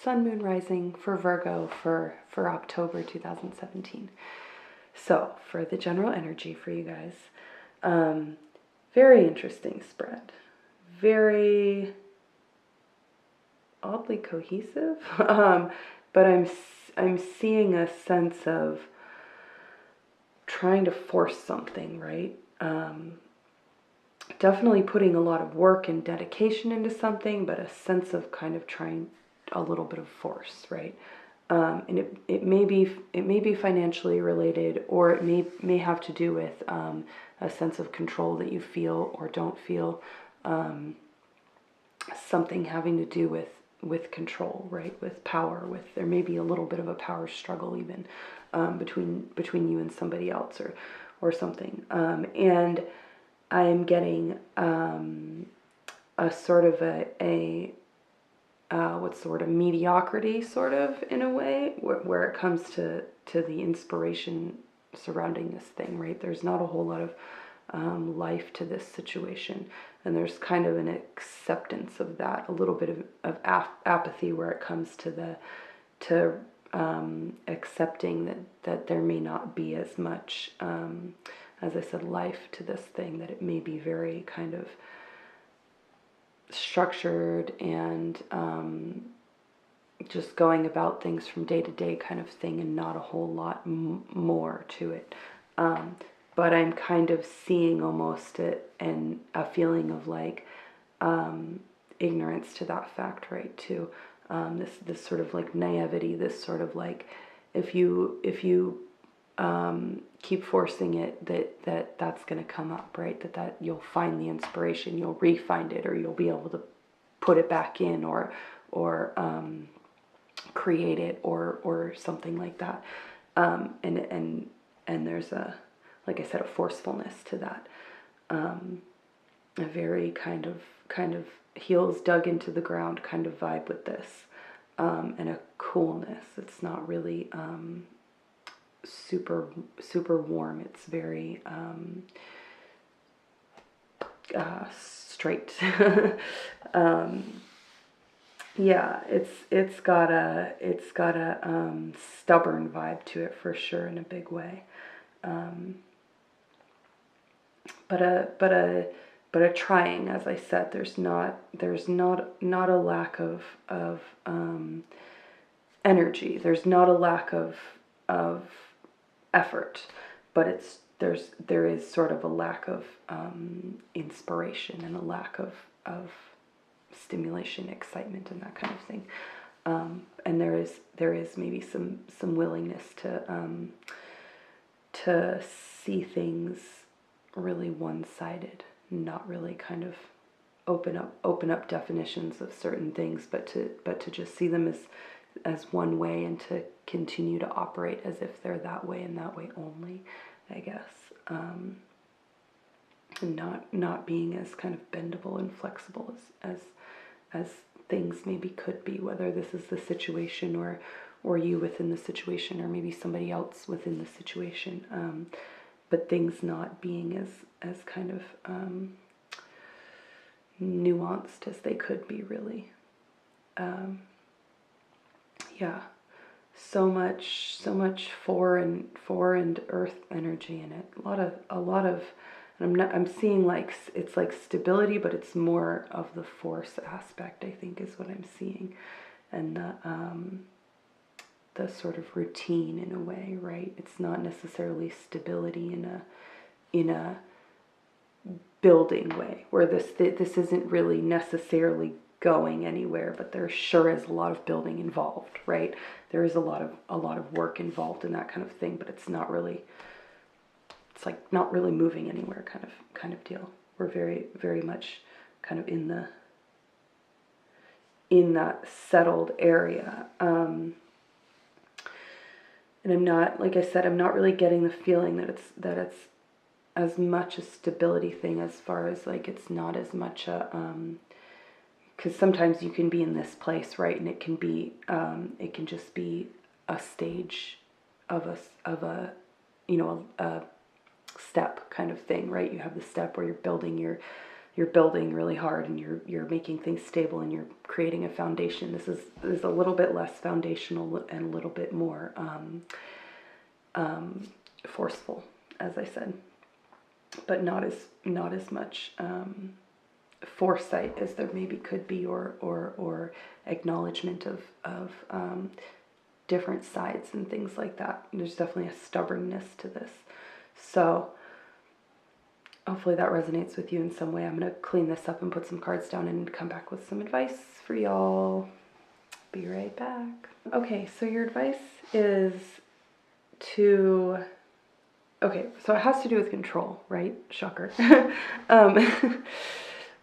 Sun, Moon, Rising for Virgo for October 2017. So, for the general energy for you guys, very interesting spread. Very oddly cohesive, but I'm seeing a sense of trying to force something, right? Definitely putting a lot of work and dedication into something, but a sense of kind of trying a little bit of force, right? And it may be financially related, or it may have to do with a sense of control that you feel or don't feel. Something having to do with control, right? With power. There may be a little bit of a power struggle even between you and somebody else or something. And I am getting a sort of a what's the word, a mediocrity sort of, in a way, where it comes to the inspiration surrounding this thing, right? There's not a whole lot of life to this situation, and there's kind of an acceptance of that, a little bit of apathy where it comes to accepting that there may not be as much, as I said, life to this thing, that it may be very kind of structured and just going about things from day to day kind of thing, and not a whole lot more to it. But I'm kind of seeing almost and a feeling of like ignorance to that fact, right? Too, this sort of like naivety, this sort of like, if you keep forcing it, that's going to come up, right? That you'll find the inspiration, you'll re-find it, or you'll be able to put it back in, or create it, or something like that. And there's like I said, a forcefulness to that. A very kind of heels dug into the ground kind of vibe with this, and a coolness. It's not really super warm. It's very straight. Yeah, it's got a stubborn vibe to it for sure, in a big way. But a trying, as I said. There's not a lack of energy. There's not a lack of effort, but there is sort of a lack of inspiration, and a lack of stimulation, excitement, and that kind of thing. And there is maybe some willingness to see things really one-sided, not really kind of open up definitions of certain things, but to just see them as one way, and to continue to operate as if they're that way and that way only, I guess. And not being as kind of bendable and flexible as things maybe could be, whether this is the situation or you within the situation, or maybe somebody else within the situation. But things not being as kind of nuanced as they could be, really. Yeah, so much four and earth energy in it. A lot of, and I'm seeing like it's like stability, but it's more of the force aspect, I think, is what I'm seeing, and the sort of routine, in a way, right? It's not necessarily stability in a building way, where this isn't really necessarily going anywhere, but there sure is a lot of building involved, right? There is a lot of work involved in that kind of thing, but it's not really moving anywhere kind of deal. We're very, very much kind of in that settled area. And I'm not, like I said, I'm not really getting the feeling that it's as much a stability thing, as far as like it's not as much a because sometimes you can be in this place, right, and it can just be a stage of a a step kind of thing, right? You have the step where you're building you're building really hard and you're making things stable and you're creating a foundation. This is a little bit less foundational and a little bit more forceful, as I said, but not as much foresight as there maybe could be, or acknowledgement of different sides and things like that. There's definitely a stubbornness to this. So hopefully that resonates with you in some way. I'm going to clean this up and put some cards down and come back with some advice for y'all. Be right back. Okay, so your advice is to... Okay, so it has to do with control, right? Shocker.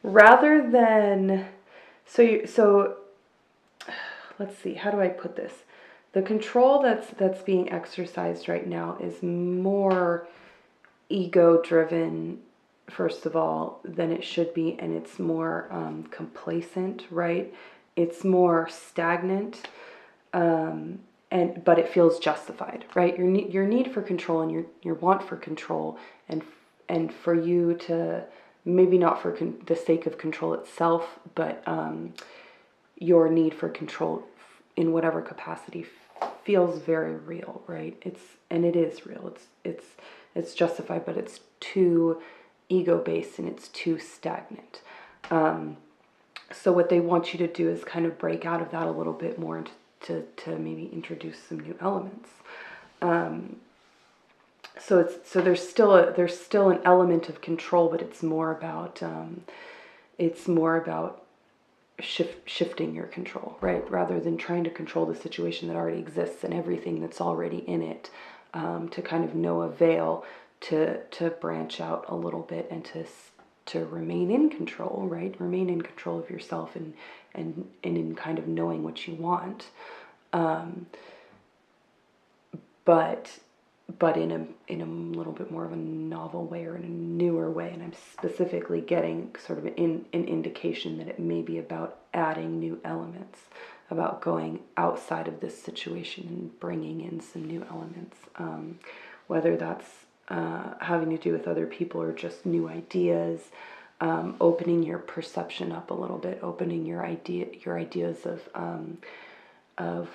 Rather than... So let's see, how do I put this? The control that's being exercised right now is more ego-driven, first of all, than it should be, and it's more complacent, right? It's more stagnant, but it feels justified, right? Your need for control and your want for control, and for you to, maybe not for the sake of control itself, but your need for control in whatever capacity feels very real, right? It is real. It's justified, but it's too ego-based and it's too stagnant. So what they want you to do is kind of break out of that a little bit more and to maybe introduce some new elements. So there's still an element of control, but it's more about shifting your control, right? Rather than trying to control the situation that already exists and everything that's already in it, to kind of no avail, to branch out a little bit and to remain in control, right? Remain in control of yourself and in kind of knowing what you want, but in a little bit more of a novel way or in a newer way. And I'm specifically getting sort of an indication that it may be about adding new elements, about going outside of this situation and bringing in some new elements, whether that's having to do with other people or just new ideas, opening your perception up a little bit, opening your ideas of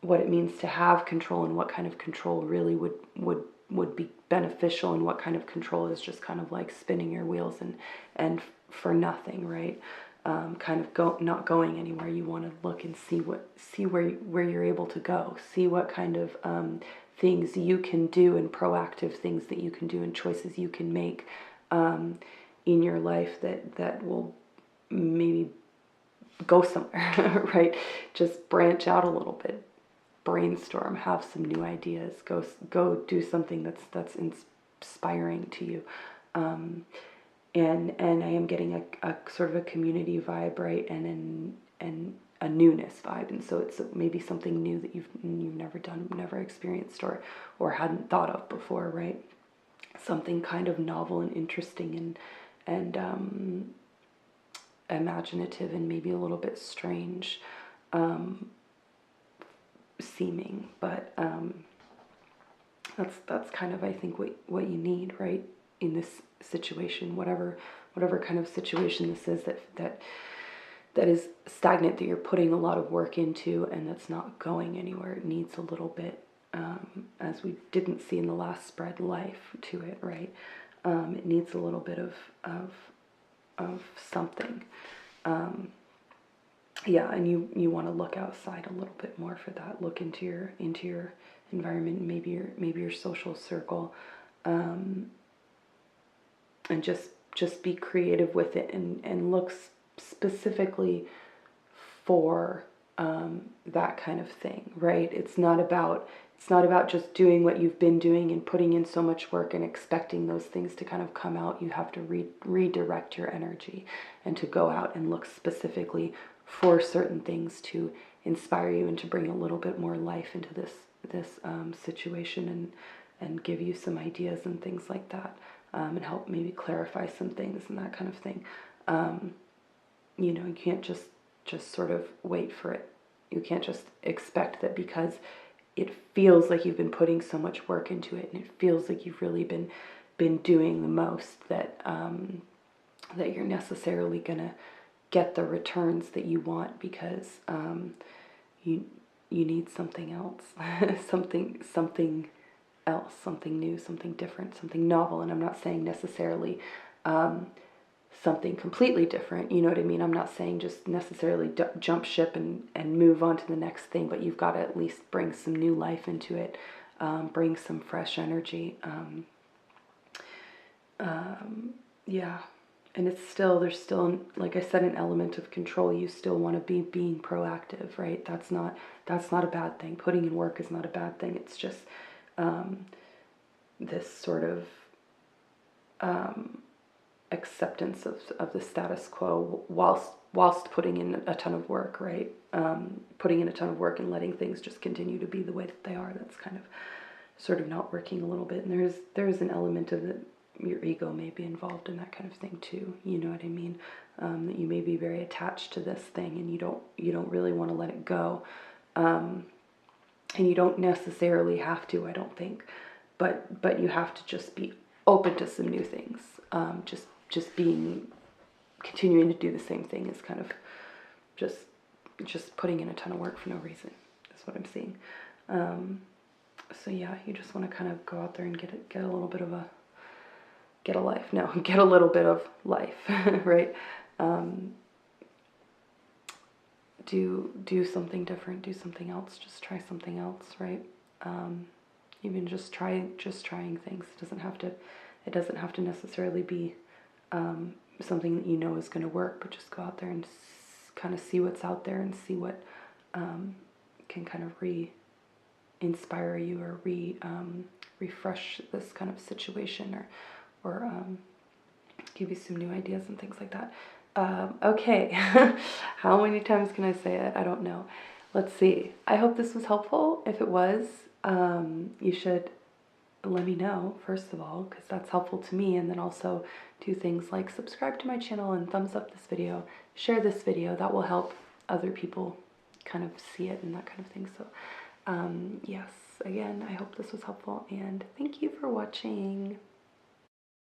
what it means to have control and what kind of control really would be beneficial, and what kind of control is just kind of like spinning your wheels and for nothing, right? Kind of not going anywhere. You want to look and see where you're able to go, see what kind of things you can do, and proactive things that you can do and choices you can make in your life that will maybe go somewhere, right? Just branch out a little bit. Brainstorm, have some new ideas, go do something that's inspiring to you, and I am getting a sort of a community vibe, right, and a newness vibe, and so it's maybe something new that you've never done, never experienced, or hadn't thought of before, right? Something kind of novel and interesting and imaginative and maybe a little bit strange seeming, but that's kind of, I think, what you need, right, in this situation, whatever kind of situation this is that is stagnant, that you're putting a lot of work into and that's not going anywhere. It needs a little bit, as we didn't see in the last spread, life to it, right? It needs a little bit of something. Yeah, and you want to look outside a little bit more for that. Look into your environment, maybe your social circle, and just be creative with it and look specifically for that kind of thing, right? It's not about just doing what you've been doing and putting in so much work and expecting those things to kind of come out. You have to redirect your energy and to go out and look specifically for certain things to inspire you and to bring a little bit more life into this situation and give you some ideas and things like that, and help maybe clarify some things and that kind of thing. You can't just sort of wait for it. You can't just expect that because it feels like you've been putting so much work into it and it feels like you've really been doing the most, that that you're necessarily gonna get the returns that you want, because you need something else, something else, something new, something different, something novel. And I'm not saying necessarily something completely different, you know what I mean? I'm not saying just necessarily jump ship and move on to the next thing, but you've got to at least bring some new life into it, bring some fresh energy. Yeah. And there's still, like I said, an element of control. You still want to be being proactive, right? That's not a bad thing. Putting in work is not a bad thing. It's just this sort of acceptance of the status quo whilst putting in a ton of work, right? Putting in a ton of work and letting things just continue to be the way that they are. That's kind of sort of not working a little bit. And there's an element of it. Your ego may be involved in that kind of thing too. You know what I mean? That you may be very attached to this thing, and you don't really want to let it go. And you don't necessarily have to, I don't think, but you have to just be open to some new things. Just continuing to do the same thing is kind of just putting in a ton of work for no reason. That's what I'm seeing. So yeah, you just want to kind of go out there and get a little bit of get a little bit of life, right? Do something different, do something else, just try something else, right? Even just trying things. It doesn't have to necessarily be something that you know is going to work, but just go out there and kind of see what's out there and see what can kind of re-inspire you or refresh this kind of situation, or give you some new ideas and things like that. Okay, how many times can I say it? I don't know. Let's see. I hope this was helpful. If it was, you should let me know, first of all, because that's helpful to me. And then also do things like subscribe to my channel and thumbs up this video, share this video. That will help other people kind of see it and that kind of thing. So yes, again, I hope this was helpful, and thank you for watching.